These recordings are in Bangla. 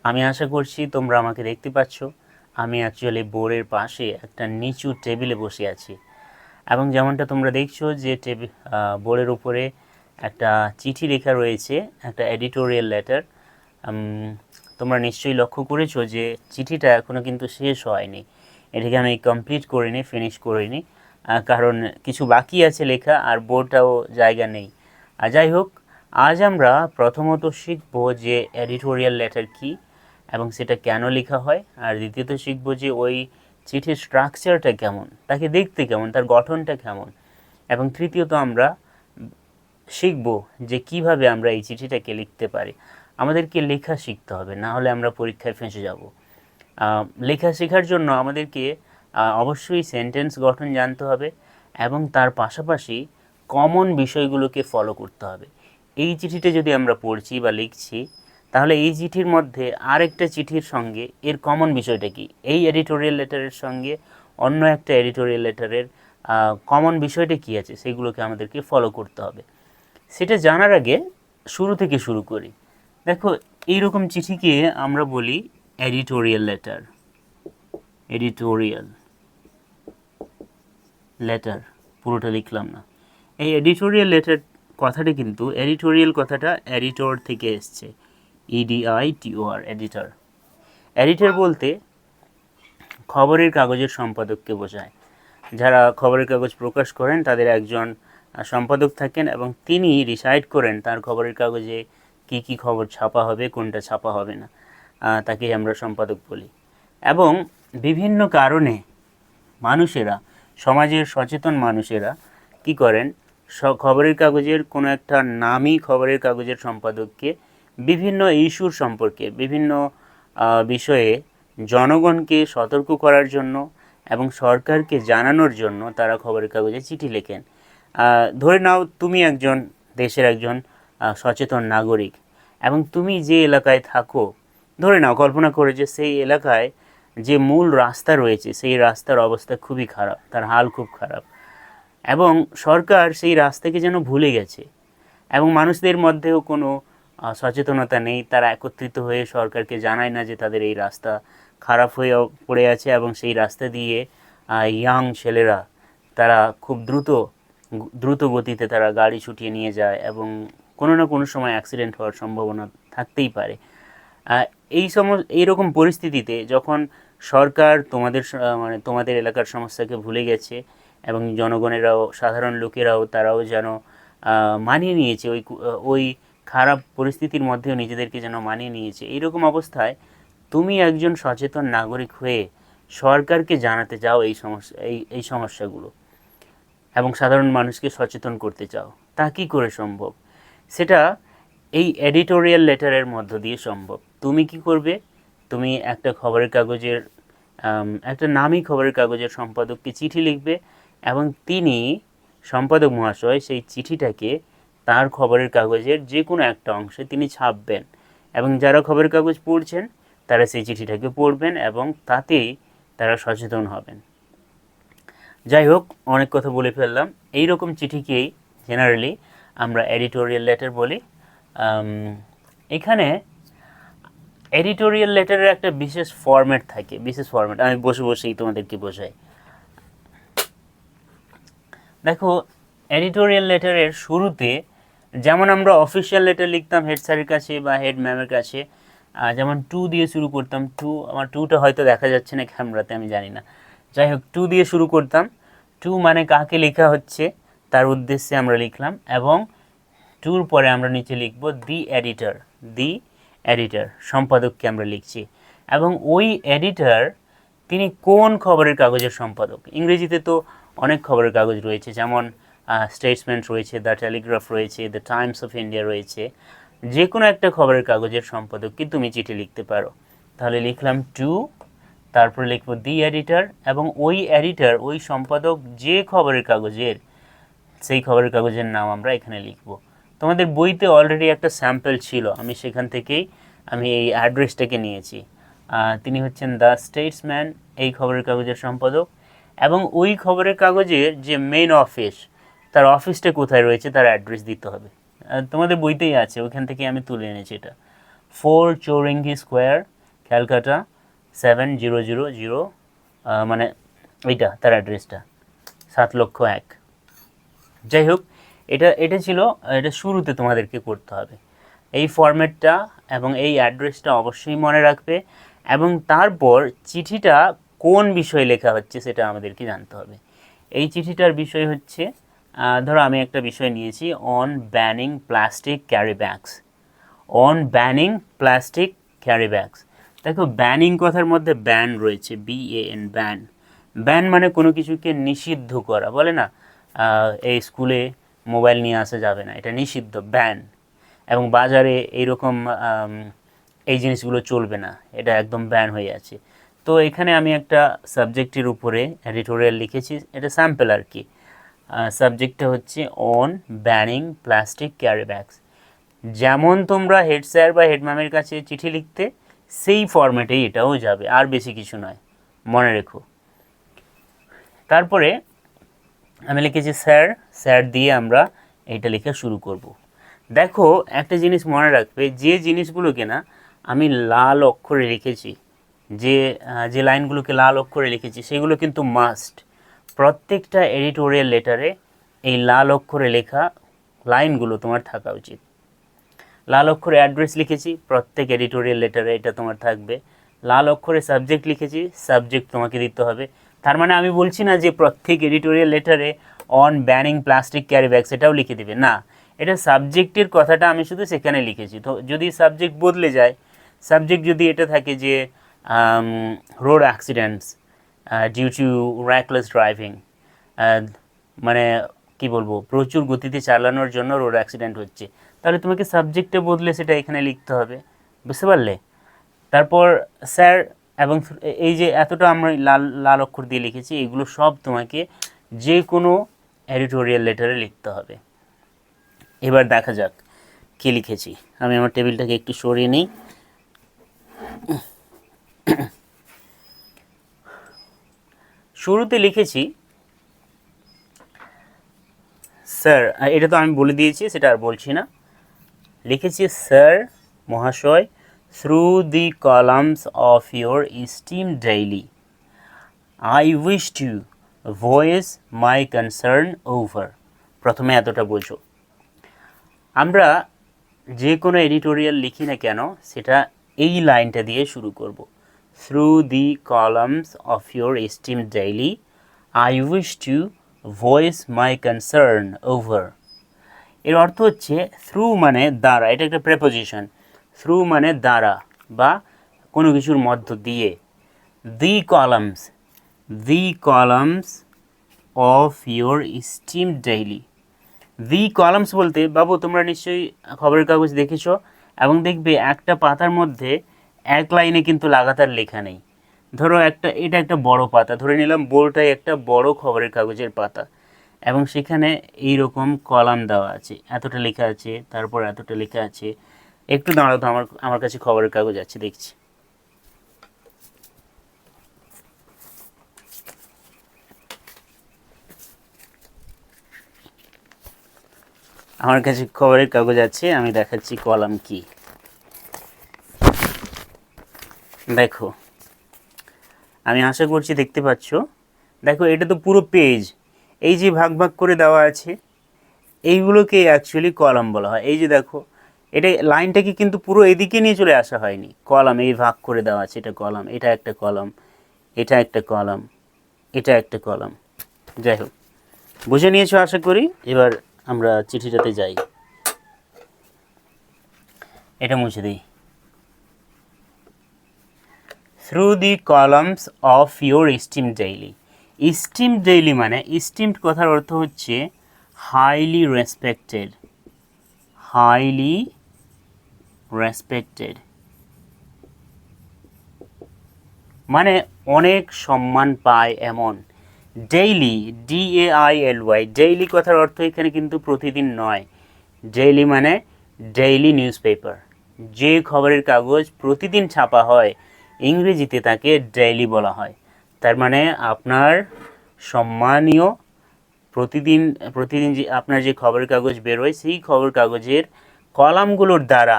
আমি আশা করছি তোমরা আমাকে দেখতে পাচ্ছ। আমি অ্যাকচুয়ালি বোর্ডের পাশে একটা নিচু টেবিলে বসে আছি, এবং যেমনটা তোমরা দেখছো যে বোর্ডের উপরে একটা চিঠি লেখা রয়েছে, একটা এডিটোরিয়াল লেটার। তোমরা নিশ্চয়ই লক্ষ্য করেছো যে চিঠিটা এখনও কিন্তু শেষ হয়নি। এটাকে আমি কমপ্লিট করিনি, ফিনিশ করিনি, কারণ কিছু বাকি আছে লেখা, আর বোর্ডটাও জায়গা নেই। যাই হোক, আজ আমরা প্রথমত শিখব যে এডিটোরিয়াল লেটার কী এবং সেটা কেন লেখা হয়, আর দ্বিতীয়ত শিখব যে ওই চিঠির স্ট্রাকচারটা কেমন, তাকে দেখতে কেমন, তার গঠনটা কেমন, এবং তৃতীয়ত আমরা শিখব যে কিভাবে আমরা এই চিঠিটাকে লিখতে পারি। আমাদেরকে লেখা শিখতে হবে, না হলে আমরা পরীক্ষায় ফেঁসে যাব। লেখা শেখার জন্য আমাদেরকে অবশ্যই সেন্টেন্স গঠন জানতে হবে, এবং তার পাশাপাশি কমন বিষয়গুলোকে ফলো করতে হবে। এই চিঠিটা যদি আমরা পড়ছি বা লিখছি, তাহলে এই চিঠির মধ্যে আরেকটা চিঠির সঙ্গে এর কমন বিষয়টা কি, এই এডিটোরিয়াল লেটারের সঙ্গে অন্য একটা এডিটোরিয়াল লেটারের কমন বিষয়টা কী আছে, সেগুলোকে আমাদেরকে ফলো করতে হবে। সেটা জানার আগে শুরু থেকে শুরু করি। দেখো, এইরকম চিঠিকে আমরা বলি এডিটোরিয়াল লেটার। এডিটোরিয়াল লেটার, পুরোটা লিখলাম না। এই এডিটোরিয়াল লেটার কথাটা কিন্তু, এডিটোরিয়াল কথাটা এডিটর থেকে এসছে, EDITOR, এডিটর। এডিটর বলতে খবরের কাগজের সম্পাদককে বোঝায়। যারা খবরের কাগজ প্রকাশ করেন তাদের একজন সম্পাদক থাকেন, এবং তিনি ডিসাইড করেন তার খবরের কাগজে কি কি খবর ছাপা হবে, কোনটা ছাপা হবে না, তাকে আমরা সম্পাদক বলি। এবং বিভিন্ন কারণে মানুষেরা, সমাজের সচেতন মানুষেরা কি করেন, খবরের কাগজের কোনো একটা নামী খবরের কাগজের সম্পাদককে বিভিন্ন ইস্যুর সম্পর্কে, বিভিন্ন বিষয়ে জনগণকে সতর্ক করার জন্য এবং সরকারকে জানানোর জন্য তারা খবরের কাগজে চিঠি লেখেন। ধরে নাও তুমি একজন দেশের একজন সচেতন নাগরিক, এবং তুমি যে এলাকায় থাকো, ধরে নাও, কল্পনা করে যে সেই এলাকায় যে মূল রাস্তা রয়েছে সেই রাস্তার অবস্থা খুবই খারাপ, তার হাল খুব খারাপ, এবং সরকার সেই রাস্তাকে যেন ভুলে গেছে, এবং মানুষদের মধ্যেও কোনো সচেতনতা নেই। তারা একত্রিত হয়ে সরকারকে জানায় না যে তাদের এই রাস্তা খারাপ হয়ে পড়ে আছে, এবং সেই রাস্তা দিয়ে ইয়াং ছেলেরা তারা খুব দ্রুত গতিতে তারা গাড়ি ছুটিয়ে নিয়ে যায়, এবং কোনো না কোনো সময় অ্যাক্সিডেন্ট হওয়ার সম্ভাবনা থাকতেই পারে। এইরকম পরিস্থিতিতে যখন সরকার মানে তোমাদের এলাকার সমস্যাকে ভুলে গেছে, এবং জনগণেরাও, সাধারণ লোকেরাও, তারাও যেন মানিয়ে নিয়েছে, ওই খারাপ পরিস্থিতির মধ্যেও নিজেদেরকে যেন মানিয়ে নিয়েছে, এইরকম অবস্থায় তুমি একজন সচেতন নাগরিক হয়ে সরকারকে জানাতে চাও এই সমস্যাগুলো, এবং সাধারণ মানুষকে সচেতন করতে চাও, তা কী করে সম্ভব? সেটা এই এডিটোরিয়াল লেটারের মধ্য দিয়ে সম্ভব। তুমি কি করবে? তুমি একটা খবরের কাগজের, একটা নামী খবরের কাগজের সম্পাদককে চিঠি লিখবে, এবং তিনি, সম্পাদক মহাশয়, সেই চিঠিটাকে তার খবরের কাগজের যে কোনো একটা অংশে তিনি ছাপবেন, এবং যারা খবরের কাগজ পড়ছেন তারা সেই চিঠিটাকে পড়বেন, এবং তাতেই তারা সচেতন হবেন। যাই হোক, অনেক কথা বলে ফেললাম। এইরকম চিঠিকেই জেনারেলি আমরা এডিটোরিয়াল লেটার বলি। এখানে এডিটোরিয়াল লেটারের একটা বিশেষ ফরম্যাট থাকে, আমি বসে বসেই তোমাদেরকে বোঝাই। দেখো, এডিটোরিয়াল লেটারের শুরুতে যেমন আমরা অফিসিয়াল লেটার লিখতাম হেড স্যারের কাছে বা হেড ম্যামের কাছে, যেমন টু দিয়ে শুরু করতাম। আমার টুটা হয়তো দেখা যাচ্ছে না ক্যামেরাতে, আমি জানি না। যাই হোক, টু দিয়ে শুরু করতাম। টু মানে কাকে লেখা হচ্ছে তার উদ্দেশ্যে আমরা লিখলাম, এবং টুর পরে আমরা নিচে লিখব দি এডিটর, সম্পাদককে আমরা লিখছি। এবং ওই এডিটর তিনি কোন খবরের কাগজের সম্পাদক। ইংরেজিতে তো অনেক খবরের কাগজ রয়েছে, যেমন স্টেটসম্যান রয়েছে, দ্য টেলিগ্রাফ রয়েছে, দ্য টাইমস অফ ইন্ডিয়া রয়েছে। যে কোনো একটা খবরের কাগজের সম্পাদককে তুমি চিঠি লিখতে পারো। তাহলে লিখলাম টু, তারপরে লিখব দি এডিটর, এবং ওই এডিটর, ওই সম্পাদক যে খবরের কাগজের, সেই খবরের কাগজের নাম আমরা এখানে লিখব। তোমাদের বইতে অলরেডি একটা স্যাম্পল ছিল, আমি সেখান থেকেই আমি এই অ্যাড্রেসটাকে নিয়েছি। তিনি হচ্ছেন দ্য স্টেটসম্যান, এই খবরের কাগজের সম্পাদক, এবং ওই খবরের কাগজের যে মেইন অফিস, তার অফিসটা কোথায় রয়েছে তার অ্যাড্রেস দিতে হবে। তোমাদের বইতেই আছে, ওইখান থেকে আমি তুলে এনেছি এটা। 4 চৌরঙ্গি স্কোয়ার, ক্যালকাটা 7000, মানে এইটা তার অ্যাড্রেসটা 7,01,000। যাই হোক, এটা ছিল, এটা শুরুতে তোমাদেরকে করতে হবে এই ফরম্যাটটা এবং এই অ্যাড্রেসটা অবশ্যই মনে রাখবে, এবং তারপর চিঠিটা কোন বিষয়ে লেখা হচ্ছে সেটা আমাদেরকে জানতে হবে। এই চিঠিটার বিষয় হচ্ছে, ধরো আমি একটা বিষয় নিয়েছি, on banning plastic carry bags. On banning plastic carry bags. দেখো, ব্যানিং কথার মধ্যে ব্যান রয়েছে, BAN, ব্যান। ব্যান মানে কোনো কিছুকে নিষিদ্ধ করা, বলে না এই স্কুলে মোবাইল নিয়ে আসা যাবে না, এটা নিষিদ্ধ, ব্যান। এবং বাজারে এইরকম এই জিনিসগুলো চলবে না, এটা একদম ব্যান হয়ে আছে। তো এখানে আমি একটা সাবজেক্টের উপরে এডিটোরিয়াল লিখেছি, এটা স্যাম্পল আর কি। সাবজেক্টটা হচ্ছে on banning plastic carry bags. যেমন তোমরা হেড স্যার বা হেড ম্যামের কাছে চিঠি লিখতে, সেই ফরম্যাটেই এটাও যাবে, আর বেশি কিছু নয়, মনে রেখো। তারপরে আমি লিখেছি স্যার, স্যার দিয়ে আমরা এইটা লেখা শুরু করব। দেখো, একটা জিনিস মনে রাখবে, যে জিনিসগুলোকে না আমি লাল অক্ষরে লিখেছি, যে লাইনগুলোকে লাল অক্ষরে লিখেছি, সেগুলো কিন্তু মাস্ট। প্রত্যেকটা এডিটোরিয়াল লেটারে এই লাল অক্ষরে লেখা লাইনগুলো তোমার থাকা উচিত। লাল অক্ষরে অ্যাড্রেস লিখেছি, প্রত্যেক এডিটোরিয়াল লেটারে এটা তোমার থাকবে। লাল অক্ষরে সাবজেক্ট লিখেছি, সাবজেক্ট তোমাকে দিতে হবে। তার মানে আমি বলছি না যে প্রত্যেক এডিটোরিয়াল লেটারে on banning plastic carry bags এটাও লিখে দিবে, না, এটা সাবজেক্টের কথাটা আমি শুধু সেখানে লিখেছি। তো যদি সাবজেক্ট বদলে যায়, সাবজেক্ট যদি এটা থাকে যে road accidents due to reckless driving, মানে কি বলবো, প্রচুর গতিতে চালানোর জন্য রোড অ্যাক্সিডেন্ট হচ্ছে, তাহলে তোমাকে সাবজেক্টে বদলে সেটা এখানে লিখতে হবে, বুঝতে পারলে? তারপর স্যার, এবং এই যে এতটা আমরা লাল লাল অক্ষর দিয়ে লিখেছি, এগুলো সব তোমাকে যে কোনো এডিটোরিয়াল লেটারে লিখতে হবে। এবার দেখা যাক কী লিখেছি। আমি আমার টেবিলটাকে একটু সরিয়ে নিই। শুরুতে লিখেছি স্যার, এটা তো আমি বলে দিয়েছি, সেটা আর বলছি না। লিখেছি স্যার মহাশয়, through the columns of your esteemed daily I wish to voice my concern over. প্রথমে এতটা বোঝো। আমরা যে কোনো এডিটোরিয়াল লিখি না কেন, সেটা এই লাইনটা দিয়ে শুরু করব। Through the columns of your esteemed daily I wish to voice my concern over. এর অর্থ হচ্ছে, থ্রু মানে দ্বারা, এটা একটা প্রেপোজিশন। থ্রু মানে দ্বারা বা কোনো কিছুর মধ্য দিয়ে। The columns, the columns of your esteemed daily. The columns বলতে, বাবু তোমরা নিশ্চয়ই খবরের কাগজ দেখেছো, এবং দেখবে একটা পাতার মধ্যে এক লাইনে কিন্তু লাগাতার লেখা নেই। ধরো এটা একটা বড় পাতা, ধরে নিলাম বোর্ডটাই একটা বড় খবরের কাগজের পাতা, এবং সেখানে এই রকম কলাম দেওয়া আছে, এতটা লেখা আছে, তারপর এতটা লেখা আছে। একটু দাঁড়াও তো, আমার কাছে খবরের কাগজ আছে, দেখছি। আমার কাছে খবরের কাগজ আছে, আমি দেখাচ্ছি কলাম কি। দেখো, আমি আশা করছি দেখতে পাচ্ছ। দেখো, এটা তো পুরো পেজ, এই যে ভাগ ভাগ করে দেওয়া আছে, এইগুলোকে অ্যাকচুয়ালি কলাম বলা হয়। এই যে দেখো, এটা লাইনটাকে কিন্তু পুরো এদিকে নিয়ে চলে আসা হয়নি, কলাম এই ভাগ করে দেওয়া আছে, এটা কলাম, এটা একটা কলাম, এটা একটা কলাম, এটা একটা কলাম। যাই হোক, বুঝে নিয়েছো আশা করি। এবার আমরা চিঠিটাতে যাই, এটা মুছে দিই। Through the columns of your esteemed daily. Steam daily মানে, স্টিমড কথার অর্থ হচ্ছে হাইলি রেসপেক্টেড, হাইলি রেসপেক্টেড মানে অনেক সম্মান পায় এমন। ডেইলি, DAILY, ডেইলি কথার অর্থ এখানে কিন্তু প্রতিদিন নয়। ডেইলি মানে ডেইলি নিউজ পেপার, যে খবরের কাগজ প্রতিদিন ছাপা হয়, ইংরেজিতে তাকে ডেইলি বলা হয়। তার মানে আপনার সম্মানীয় প্রতিদিন প্রতিদিন যে আপনার যে খবরের কাগজ বেরোয়, সেই খবর কাগজের কলামগুলোর দ্বারা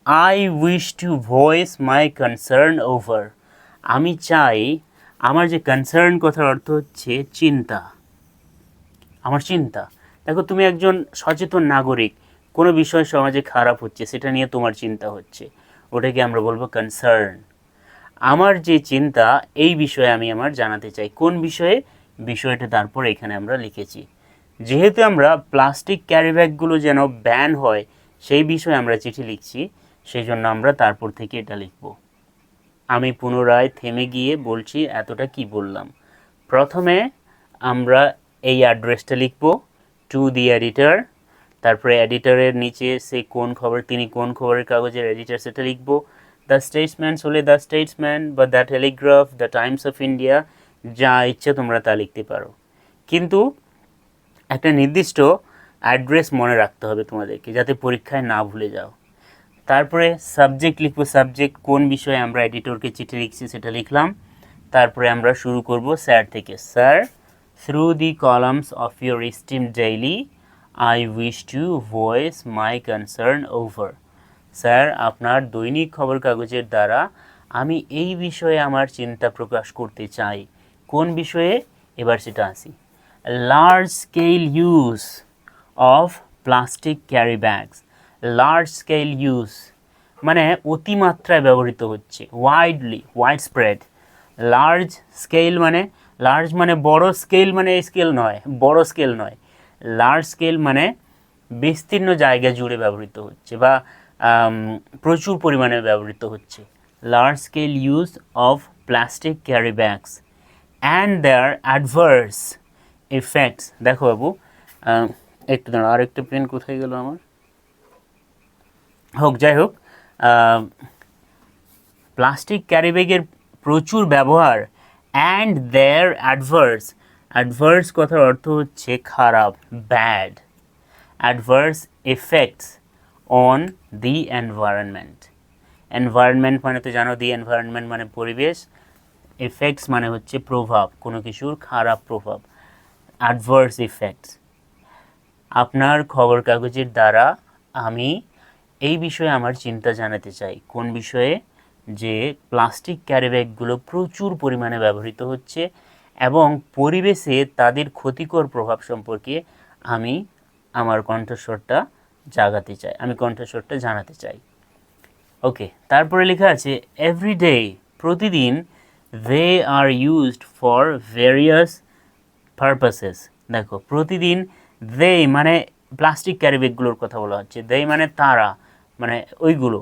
I wish to voice my concern over, আমি চাই, আমার যে কনসার্ন কথার অর্থ হচ্ছে চিন্তা, আমার চিন্তা। দেখো তুমি একজন সচেতন নাগরিক, কোনো বিষয় সমাজে খারাপ হচ্ছে সেটা নিয়ে তোমার চিন্তা হচ্ছে, ওটাকে আমরা বলবো কনসার্ন। আমার যে চিন্তা এই বিষয়ে আমি আমার জানাতে চাই, কোন বিষয়ে, বিষয়টা তারপর এখানে আমরা লিখেছি। যেহেতু আমরা প্লাস্টিক ক্যারিব্যাগগুলো যেন ব্যান হয় সেই বিষয়ে আমরা চিঠি লিখছি, সেই জন্য আমরা তারপর থেকে এটা লিখব। আমি পুনরায় থেমে গিয়ে বলছি এতটা কি বললাম। প্রথমে আমরা এই অ্যাড্রেসটা লিখব, টু দি এডিটর, তারপরে এডিটরের নিচে সে কোন খবর, তিনি কোন খবরের কাগজের এডিটর সেটা লিখব। দ্য স্টেটসম্যান হলে দ্য স্টেটসম্যান, বা the Telegraph, the Times of India, যা ইচ্ছে তোমরা তা লিখতে পারো, কিন্তু একটা নির্দিষ্ট অ্যাড্রেস মনে রাখতে হবে তোমাদেরকে, যাতে পরীক্ষায় না ভুলে যাও। তারপরে সাবজেক্ট লিখবো, সাবজেক্ট কোন বিষয়ে আমরা এডিটরকে চিঠি লিখছি সেটা লিখলাম। তারপরে আমরা শুরু করব স্যার থেকে, sir, through the columns of your steam daily I wish to voice my concern over, sir আপনার দৈনিক খবর কাগজের দ্বারা আমি এই বিষয়ে আমার চিন্তা প্রকাশ করতে চাই। কোন বিষয়ে, এবার সেটা আসি। Large scale use of plastic carry bags, large scale use মানে অতিমাত্রায় ব্যবহৃত হচ্ছে, ওয়াইড স্প্রেড। লার্জ স্কেল মানে, লার্জ মানে বড়, স্কেল মানে স্কেল নয়, বড় স্কেল নয়, লার্জ স্কেল মানে বিস্তীর্ণ জায়গা জুড়ে ব্যবহৃত হচ্ছে বা প্রচুর পরিমাণে ব্যবহৃত হচ্ছে। Large scale use of plastic carry bags and their adverse effects. দেখো বাবু, একটু দাঁড়া, আরেকটা পেন কোথায় গেল আমার, হোক যাই হোক, প্লাস্টিক ক্যারিব্যাগের প্রচুর ব্যবহার, অ্যান্ড দেয়ার অ্যাডভার্স, অ্যাডভার্স কথার অর্থ হচ্ছে খারাপ, bad, adverse effects on the environment. Environment মানে তো জানো, দি এনভায়রনমেন্ট মানে পরিবেশ, এফেক্টস মানে হচ্ছে প্রভাব, কোনো কিছুর খারাপ প্রভাব, অ্যাডভার্স ইফেক্টস। আপনার খবর কাগজের দ্বারা আমি এই বিষয়ে আমার চিন্তা জানাতে চাই। কোন বিষয়ে, যে প্লাস্টিক ক্যারিব্যাগগুলো প্রচুর পরিমাণে ব্যবহৃত হচ্ছে এবং পরিবেশে তাদের ক্ষতিকর প্রভাব সম্পর্কে আমি আমার কণ্ঠস্বরটা জাগাতে চাই, আমি কণ্ঠস্বরটা জানাতে চাই। ওকে, তারপরে লেখা আছে এভরিডে, প্রতিদিন, they are used for various purposes. দেখো প্রতিদিন, দে মানে প্লাস্টিক ক্যারিব্যাগগুলোর কথা বলা হচ্ছে, দে মানে তারা, মানে ওইগুলো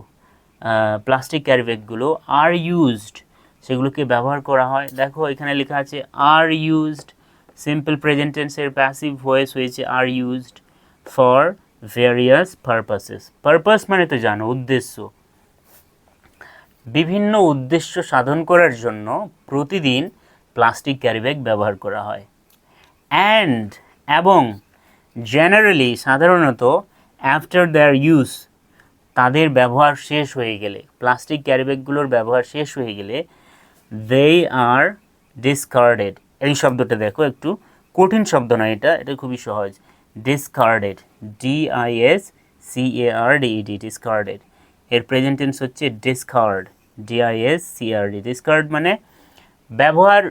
প্লাস্টিক ক্যারিব্যাগগুলো, আর ইউজড সেগুলোকে ব্যবহার করা হয়। দেখো এখানে লেখা আছে আর ইউজড, সিম্পল প্রেজেন্ট টেন্সের প্যাসিভ ভয়েস হয়েছে আর used, for various purposes. Purpose মানে তো জানো উদ্দেশ্য, বিভিন্ন উদ্দেশ্য সাধন করার জন্য প্রতিদিন প্লাস্টিক ক্যারিব্যাগ ব্যবহার করা হয়। অ্যান্ড এবং, জেনারেলি সাধারণত, আফটার দেয়ার ইউজ তাদের ব্যবহার শেষ হয়ে গেলে, প্লাস্টিক ক্যারিব্যাগগুলোর ব্যবহার শেষ হয়ে গেলে, দে আর ডিসকার্ডেড। এই শব্দটা দেখো, একটু কঠিন শব্দ নয় এটা, এটা খুবই সহজ। Discarded, DISCARDED, discarded. এর প্রেজেন্ট টেন্স হচ্ছে ডিসকার্ড, DISCARD। ডিসকার্ড মানে ব্যবহার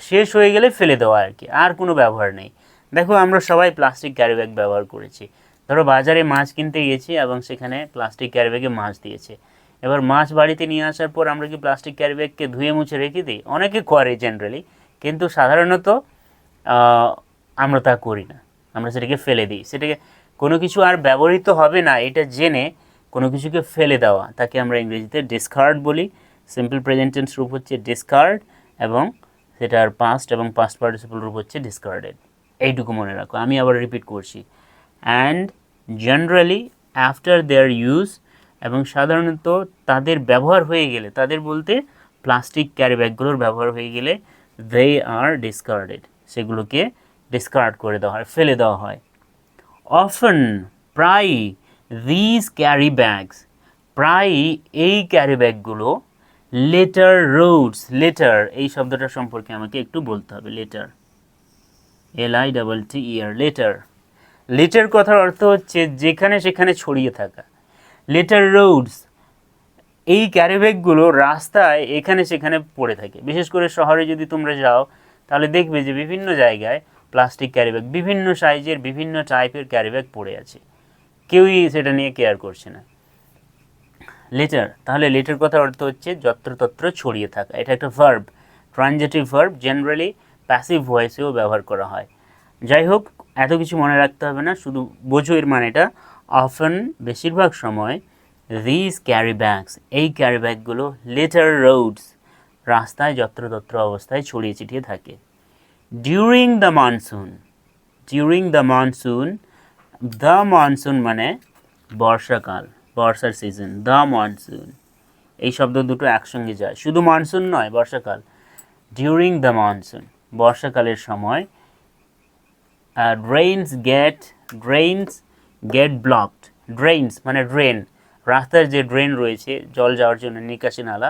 শেষ হয়ে গেলে ফেলে দেওয়া আর কি, আর কোনো ব্যবহার নেই। দেখো আমরা সবাই প্লাস্টিক ক্যারিব্যাগ ব্যবহার করেছি। ধরো বাজারে মাছ কিনতে গেছি এবং সেখানে প্লাস্টিক ক্যারিব্যাগে মাছ দিয়েছে, এবার মাছ বাড়িতে নিয়ে আসার পর আমরা কি প্লাস্টিক ক্যারিব্যাগকে ধুয়ে মুছে রেখে দিই? অনেকে করে জেনারেলি, কিন্তু সাধারণত আমরা তা করি না, আমরা সেটাকে ফেলে দিই। সেটাকে কোনো কিছু আর ব্যবহৃত হবে না এটা জেনে কোনো কিছুকে ফেলে দেওয়া, তাকে আমরা ইংরেজিতে ডিসকার্ড বলি। সিম্পল প্রেজেন্ট টেন্স রূপ হচ্ছে ডিসকার্ড এবং সেটার পাস্ট এবং পাস্ট পার্টিসিপল রূপ হচ্ছে ডিসকার্ডেড। এইটুকু মনে রাখো, আমি আবার রিপিট করছি। And generally after their use, এবং সাধারণত তাদের ব্যবহার হয়ে গেলে, তাদের বলতে প্লাস্টিক ক্যারি ব্যাগগুলোর ব্যবহার হয়ে গেলে, দে আর ডিসকার্ডেড, সেগুলোকে ডিসকার্ড করে দেওয়া হয়, ফেলে দেওয়া হয়। অফেন, প্রায়, দিস ক্যারি ব্যাগস, প্রায় এই ক্যারি ব্যাগগুলো, লেটার রুটস, লেটার এই শব্দটা সম্পর্কে আমাকে একটু বলতে হবে। Letter, LITTER, letter. লেটার কথার অর্থ হচ্ছে যেখানে সেখানে ছড়িয়ে থাকা। লেটার রোডস এই ক্যারি ব্যাগগুলো রাস্তায় এখানে সেখানে পড়ে থাকে। বিশেষ করে শহরে যদি তোমরা যাও তাহলে দেখবে যে বিভিন্ন জায়গায় প্লাস্টিক ক্যারি ব্যাগ, বিভিন্ন সাইজের বিভিন্ন টাইপের ক্যারি ব্যাগ পড়ে আছে, কেউই সেটা নিয়ে কেয়ার করছে না। লেটার, তাহলে লেটার কথার অর্থ হচ্ছে যত্রতত্র ছড়িয়ে থাকা। এটা একটা verb, transitive verb, generally passive ভয়েসেও ব্যবহার করা হয়। যাই হোক, এত কিছু মনে রাখতে হবে না, শুধু বোঝো এর মানেটা। অফেন, বেশিরভাগ সময়, দিস ক্যারি ব্যাগস, এই ক্যারি ব্যাগগুলো লেটার রোডস, রাস্তায় যত্রতত্র অবস্থায় ছড়িয়ে ছিটিয়ে থাকে। During the monsoon, during the monsoon, the monsoon মানে বর্ষাকাল, বর্ষার সিজন, দ্য মনসুন, এই শব্দ দুটো একসঙ্গে যায়, শুধু মনসুন নয়, বর্ষাকাল। ডিউরিং দ্য মনসুন, বর্ষাকালের সময়, ড্রেইনস গেট ব্লকড, ড্রেইনস মানে ড্রেন, রাস্তার যে ড্রেন রয়েছে জল যাওয়ার জন্য, নিকাশি নালা,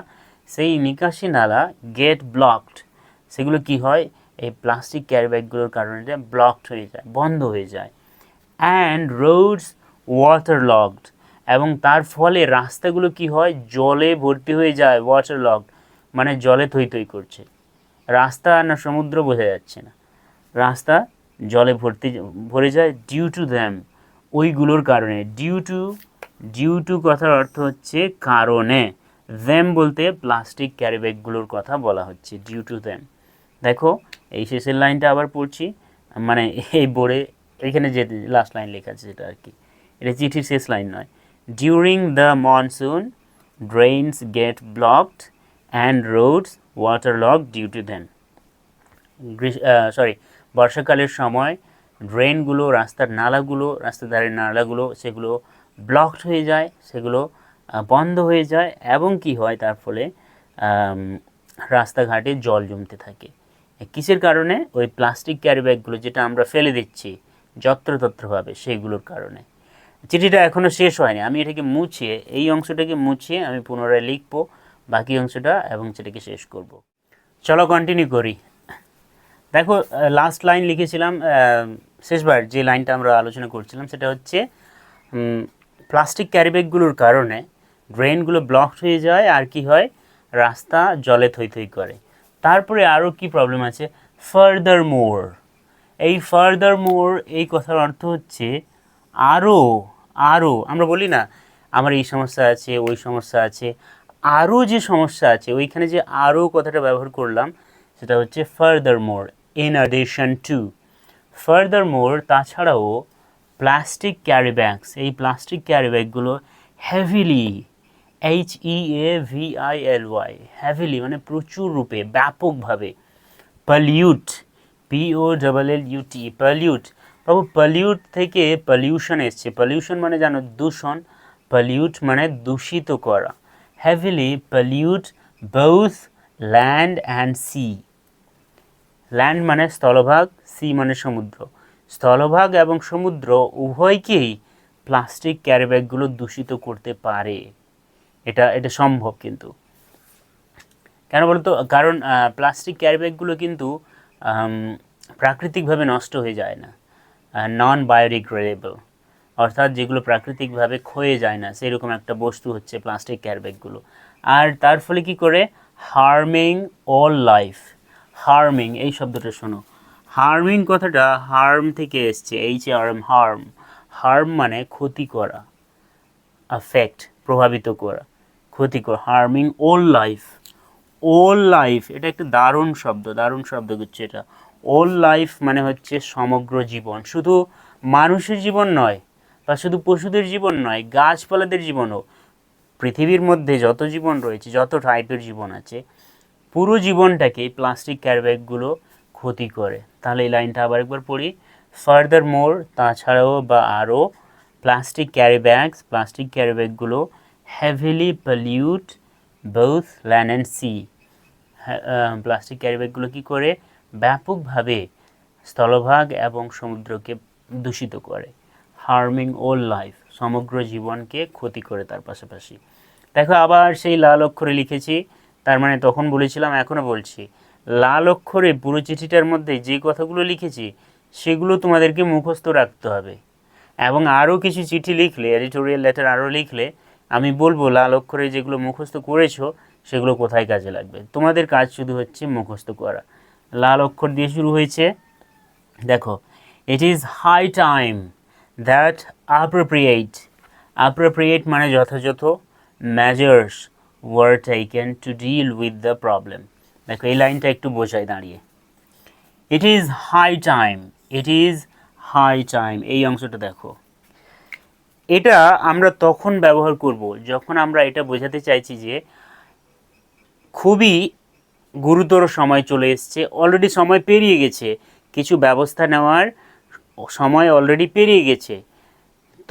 সেই নিকাশি নালা গেট ব্লকড, সেগুলো কি হয়, এই প্লাস্টিক ক্যারি ব্যাগগুলোর কারণে ব্লকড হয়ে যায়, বন্ধ হয়ে যায়। অ্যান্ড রোডস ওয়াটার লগড, এবং তার ফলে রাস্তাগুলো কি হয়, জলে ভর্তি হয়ে যায়, ওয়াটার লগড মানে জলে থই থই করছে, রাস্তা না সমুদ্র বোঝা যাচ্ছে না, রাস্তা জলে ভরে যায়। ডিউ টু দ্যাম, ওইগুলোর কারণে, ডিউ টু কথার অর্থ হচ্ছে কারণে, দ্যাম বলতে প্লাস্টিক ক্যারি ব্যাগগুলোর কথা বলা হচ্ছে, ডিউ টু দ্যাম। দেখো এই শেষের লাইনটা আবার পড়ছি, মানে এই বোর্ডে এখানে যে লাস্ট লাইন লেখা আছে সেটা আর কি, এটা চিঠির শেষ লাইন নয়। During the monsoon drains get blocked and roads water log due to them. বর্ষাকালের সময় ড্রেনগুলো, রাস্তার নালাগুলো, রাস্তার ধারের নালাগুলো, সেগুলো ব্লকড হয়ে যায়, সেগুলো বন্ধ হয়ে যায়, এবং কি হয় তার ফলে রাস্তাঘাটে জল জমতে থাকে। কিসের কারণে? ওই প্লাস্টিক ক্যারি ব্যাগগুলো যেটা আমরা ফেলে দিচ্ছি যত্রতত্রভাবে, সেইগুলোর কারণে। চিঠিটা এখনও শেষ হয়নি, আমি এটাকে মুছিয়ে, এই অংশটাকে মুছিয়ে আমি পুনরায় লিখবো বাকি অংশটা এবং সেটাকে শেষ করব। চলো কন্টিনিউ করি। দেখো লাস্ট লাইন লিখেছিলাম, শেষবার যে লাইনটা আমরা আলোচনা করছিলাম সেটা হচ্ছে প্লাস্টিক ক্যারি ব্যাগগুলোর কারণে ড্রেনগুলো ব্লকড হয়ে যায়, আর কি হয়, রাস্তা জলে থই থই করে। তারপরে আরও কি প্রবলেম আছে, ফার্দার মোর, এই ফার্দার মোর এই কথার অর্থ হচ্ছে আরও, আরও, আমরা বলি না আমার এই সমস্যা আছে, ওই সমস্যা আছে, আরও যে সমস্যা আছে, ওইখানে যে আরও কথাটা ব্যবহার করলাম সেটা হচ্ছে furthermore, in addition to. Furthermore, তাছাড়াও প্লাস্টিক ক্যারি ব্যাগস, এই প্লাস্টিক ক্যারি ব্যাগগুলো হেভিলি, HEAVILY, হেভিলি মানে প্রচুর রূপে, ব্যাপকভাবে, পলিউট, POLLUT, পলিউট। বাবু পলিউট থেকে পলিউশন এসছে, পলিউশন মানে জানো দূষণ, পলিউট মানে দূষিত করা। Heavily pollute both land and sea, land মানে স্থলভাগ, সি মানে সমুদ্র, স্থলভাগ এবং সমুদ্র উভয়কেই প্লাস্টিক ক্যারি ব্যাগগুলো দূষিত করতে পারে। এটা সম্ভব, কিন্তু কেন বলতো, কারণ প্লাস্টিক ক্যারি ব্যাগগুলো কিন্তু প্রাকৃতিকভাবে নষ্ট হয়ে যায় না, নন বায়োডিগ্রেডেবল, অর্থাৎ যেগুলো প্রাকৃতিকভাবে ক্ষয়ে যায় না, সেরকম একটা বস্তু হচ্ছে প্লাস্টিক ক্যারি ব্যাগগুলো। আর তার ফলে কি করে, হার্মিং অল লাইফ, হার্মিং এই শব্দটা শোনো, হার্মিং কথাটা হার্ম থেকে এসছে, HARM, হার্ম, হার্ম মানে ক্ষতি করা, অ্যাফেক্ট প্রভাবিত করা, ক্ষতি করা, harming all life, all life এটা একটা দারুণ শব্দ হচ্ছে এটা। অল লাইফ মানে হচ্ছে সমগ্র জীবন, শুধু মানুষের জীবন নয় বা শুধু পশুদের জীবন নয়, গাছপালাদের জীবনও, পৃথিবীর মধ্যে যত জীবন রয়েছে, যত টাইপের জীবন আছে, পুরো জীবনটাকে প্লাস্টিক ক্যারি ব্যাগগুলো ক্ষতি করে। তাহলে এই লাইনটা আবার একবার পড়ি, ফার্দার মোর, তাছাড়াও বা আরও, প্লাস্টিক ক্যারি ব্যাগগুলো heavily pollute both land and sea, plastic carry ব্যাগগুলো কী করে, ব্যাপকভাবে স্থলভাগ এবং সমুদ্রকে দূষিত করে। হার্মিং অল লাইফ, সমগ্র জীবনকে ক্ষতি করে তার পাশাপাশি। দেখো আবার সেই লাল অক্ষরে লিখেছি, তার মানে তখন বলেছিলাম এখনও বলছি, লাল অক্ষরে পুরো চিঠিটার মধ্যে যে কথাগুলো লিখেছি সেগুলো তোমাদেরকে মুখস্থ রাখতে হবে, এবং আরও কিছু চিঠি লিখলে, এডিটোরিয়াল লেটার আরও লিখলে আমি বলবো লাল অক্ষরে যেগুলো মুখস্থ করেছো সেগুলো কোথায় কাজে লাগবে। তোমাদের কাজ শুধু হচ্ছে মুখস্থ করা। লাল অক্ষর দিয়ে শুরু হয়েছে, দেখো, it is high time that appropriate, appropriate মানে যথাযথ, measures were taken to deal with the problem. দেখো এই লাইনটা একটু বোঝায় দাঁড়িয়ে, it is high time, it is high time, এই অংশটা দেখো, এটা আমরা তখন ব্যবহার করব যখন আমরা এটা বোঝাতে চাইছি যে খুবই গুরুতর সময় চলে এসছে, অলরেডি সময় পেরিয়ে গেছে, কিছু ব্যবস্থা নেওয়ার সময় অলরেডি পেরিয়ে গেছে,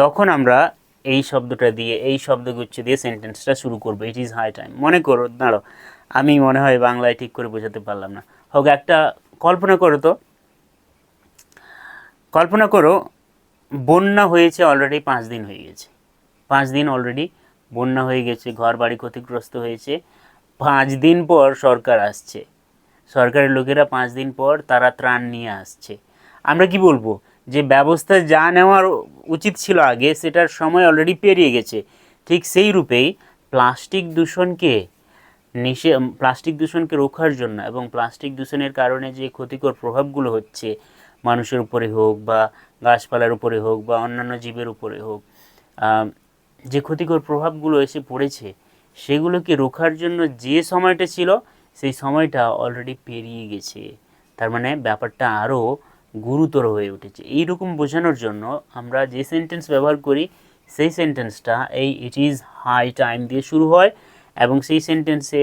তখন আমরা এই শব্দটা দিয়ে, এই শব্দগুচ্ছ দিয়ে সেন্টেন্সটা শুরু করবো। It is high time. মনে করো, দাঁড়ো, আমি মনে হয় বাংলায় ঠিক করে বোঝাতে পারলাম না। হোক, একটা কল্পনা করো তো, কল্পনা করো বন্যা হয়েছে, অলরেডি 5 দিন হয়ে গেছে, 5 দিন অলরেডি বন্যা হয়ে গেছে, ঘর বাড়ি ক্ষতিগ্রস্ত হয়েছে। 5 দিন পর সরকার আসছে, সরকারের লোকেরা 5 দিন পর তারা ত্রাণ নিয়ে আসছে। আমরা কি বলবো যে ব্যবস্থা যা নেওয়ার উচিত ছিল আগে সেটার সময় অলরেডি পেরিয়ে গেছে। ঠিক সেই রূপেই প্লাস্টিক দূষণকে প্লাস্টিক দূষণকে রোখার জন্য এবং প্লাস্টিক দূষণের কারণে যে ক্ষতিকর প্রভাবগুলো হচ্ছে মানুষের উপরে হোক বা গাছপালার উপরে হোক বা অন্যান্য জীবের উপরে হোক, যে ক্ষতিকর প্রভাবগুলো এসে পড়েছে সেগুলোকে রোখার জন্য যে সময়টা ছিল সেই সময়টা অলরেডি পেরিয়ে গেছে। তার মানে ব্যাপারটা আরও গুরুতর হয়ে উঠেছে। এইরকম বোঝানোর জন্য আমরা যে সেন্টেন্স ব্যবহার করি সেই সেন্টেন্সটা এই ইট ইজ হাই টাইম দিয়ে শুরু হয়, এবং সেই সেন্টেন্সে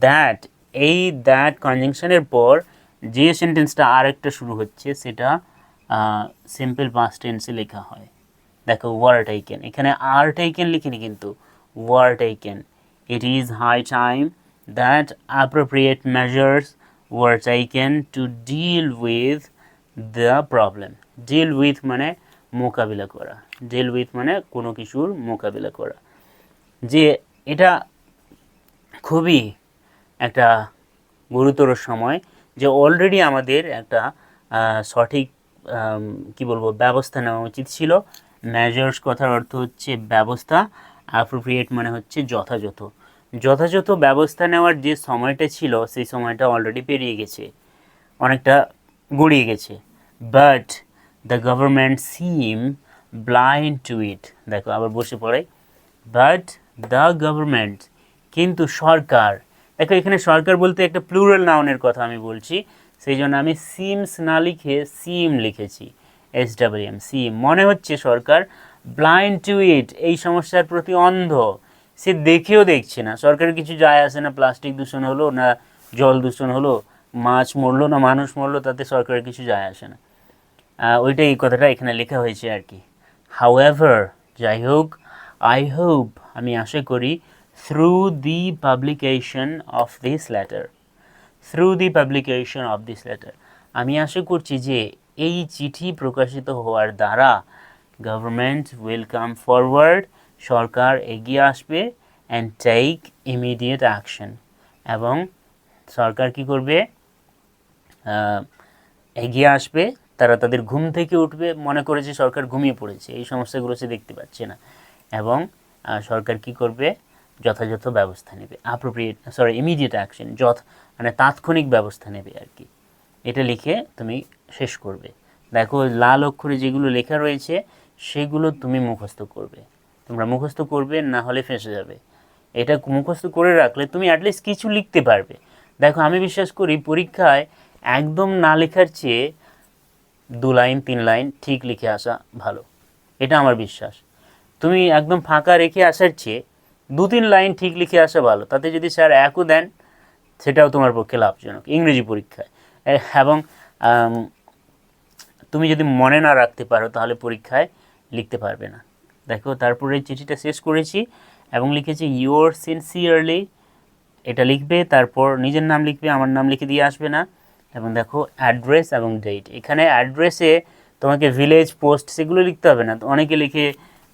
দ্যাট, এই দ্যাট কনজাংশনের পর যে সেন্টেন্সটা আরেকটা শুরু হচ্ছে সেটা সিম্পল পাস্ট টেন্সে লেখা হয়। দেখো ওয়ার টেকেন, এখানে আর টেকেন লিখিনি কিন্তু were taken. It is high time that appropriate measures were taken to deal with the problem. Deal with মানে মোকাবিলা করা, ডিল উইথ মানে কোনো কিছুর মোকাবিলা করা। যে এটা খুবই একটা গুরুতর সময়, যে অলরেডি আমাদের একটা সঠিক কি বলবো ব্যবস্থা নেওয়া উচিত ছিল। মেজার্স কথার অর্থ হচ্ছে ব্যবস্থা, অ্যাপ্রোপ্রিয়েট মানে হচ্ছে যথাযথ, যথাযথ ব্যবস্থা নেওয়ার যে সময়টা ছিল সেই সময়টা অলরেডি পেরিয়ে গেছে, অনেকটা গড়িয়ে গেছে। But the government seem blind to it. দেখো আবার বসে পড়ে, বাট দ্য গভর্নমেন্ট, কিন্তু সরকার। দেখো এখানে সরকার বলতে একটা প্লুরাল নাউনের কথা আমি বলছি, সেই জন্য আমি সিমস না লিখে সিম লিখেছি, SWM, সিম। মনে হচ্ছে সরকার ব্লাইন্ড টু ইট, এই সমস্যার প্রতি অন্ধ, সে দেখেও দেখছে না, সরকারের কিছু যায় আসে না, প্লাস্টিক দূষণ হলো না জল দূষণ হলো, মাছ মরলো না মানুষ মরলো, তাতে সরকারের কিছু যায় আসে না। ওইটাই এই কথাটা এখানে লেখা হয়েছে আর কি। হাউএভার, যাই হোক, আই হোপ, আমি আশা করি, through the publication of this letter, through the publication of this letter, আমি আশা করছি যে এই চিঠি প্রকাশিত হওয়ার দ্বারা গভর্নমেন্ট উইল কাম ফরওয়ার্ড, সরকার এগিয়ে আসবে, অ্যান্ড টেক ইমিডিয়েট অ্যাকশন, এবং সরকার কি করবে, এগিয়ে আসবে, তারা তাদের ঘুম থেকে উঠবে, মনে করে যে সরকার ঘুমিয়ে পড়েছে, এই সমস্যাগুলো সে দেখতে পাচ্ছে না, এবং সরকার কি করবে, যথাযথ ব্যবস্থা নেবে, ইমিডিয়েট অ্যাকশন, মানে তাৎক্ষণিক ব্যবস্থা নেবে আর কি। এটা লিখে তুমি শেষ করবে। দেখো লাল অক্ষরে যেগুলো লেখা রয়েছে সেগুলো তুমি মুখস্থ করবে, তোমরা মুখস্থ করবে, না হলে ফেঁসে যাবে। এটা মুখস্থ করে রাখলে তুমি অ্যাটলিস্ট কিছু লিখতে পারবে। দেখো আমি বিশ্বাস করি পরীক্ষায় একদম না লেখার চেয়ে 2 লাইন 3 লাইন ঠিক লিখে আসা ভালো, এটা আমার বিশ্বাস। তুমি একদম ফাঁকা রেখে আসার চেয়ে 2-3 লাইন ঠিক লিখে আসা ভালো, তাতে যদি স্যার 1ও দেন সেটাও তোমার পক্ষে লাভজনক ইংরেজি পরীক্ষায়। এবং তুমি যদি মনে না রাখতে পারো তাহলে পরীক্ষায় লিখতে পারবে না। দেখো তারপরে চিঠিটা শেষ করেছি এবং লিখেছি ইয়োর সিনসিয়ারলি, এটা লিখবে, তারপর নিজের নাম লিখবে, আমার নাম লিখে দিয়ে আসবে না, এবং দেখো অ্যাড্রেস এবং ডেট। এখানে অ্যাড্রেসে তোমাকে ভিলেজ, পোস্ট সেগুলো লিখতে হবে না, অনেকে লিখে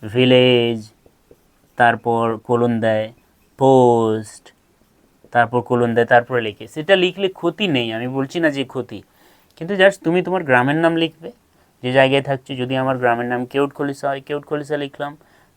ভিলেজ তারপর কোলন দেয়, পোস্ট তারপর কোলন দেয়, তারপরে লিখে, সেটা লিখলে ক্ষতি নেই, আমি বলছি না যে ক্ষতি, কিন্তু জাস্ট তুমি তোমার গ্রামের নাম লিখবে, যে জায়গায় থাকছো। যদি আমার গ্রামের নাম কেউটখলিশা হয়, কেউটখলিশা লিখলাম,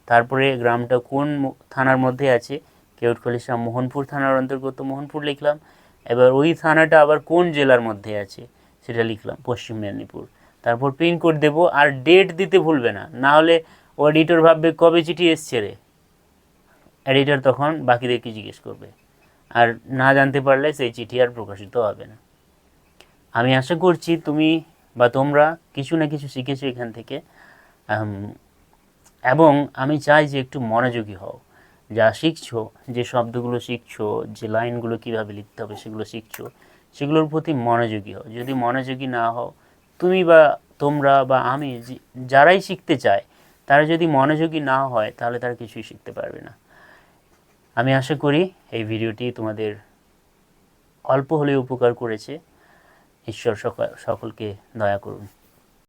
তারপরে গ্রামটা কোন থানার মধ্যে আছে, কেওটখলিশা মোহনপুর থানার অন্তর্গত মোহনপুর লিখলাম। এবার ওই থানাটা আবার কোন জেলার মধ্যে আছে সেটা লিখলাম, পশ্চিম মেদিনীপুর। তারপর পিনকোড দেবো, আর ডেট দিতে ভুলবে না, না হলে ও এডিটর ভাববে কবে চিঠি এসছে রে। এডিটর তখন বাকিদেরকে জিজ্ঞেস করবে, আর না জানতে পারলে সেই চিঠি আর প্রকাশিত হবে না। আমি আশা করছি তুমি বা তোমরা কিছু না কিছু শিখেছো এখান থেকে, এবং আমি চাই যে একটু মনোযোগী হও। যা শিখছো, যে শব্দগুলো শিখছো, যে লাইনগুলো কীভাবে লিখতে হবে সেগুলো শিখছো, সেগুলোর প্রতি মনোযোগী হও। যদি মনোযোগী না হও, তুমি বা তোমরা বা আমি, যারাই শিখতে চায় তারা যদি মনোযোগী না হয় তাহলে তারা কিছুই শিখতে পারবে না। আমি আশা করি এই ভিডিওটি তোমাদের অল্প হলেও উপকার করেছে। ঈশ্বর সকলকে দয়া করুন।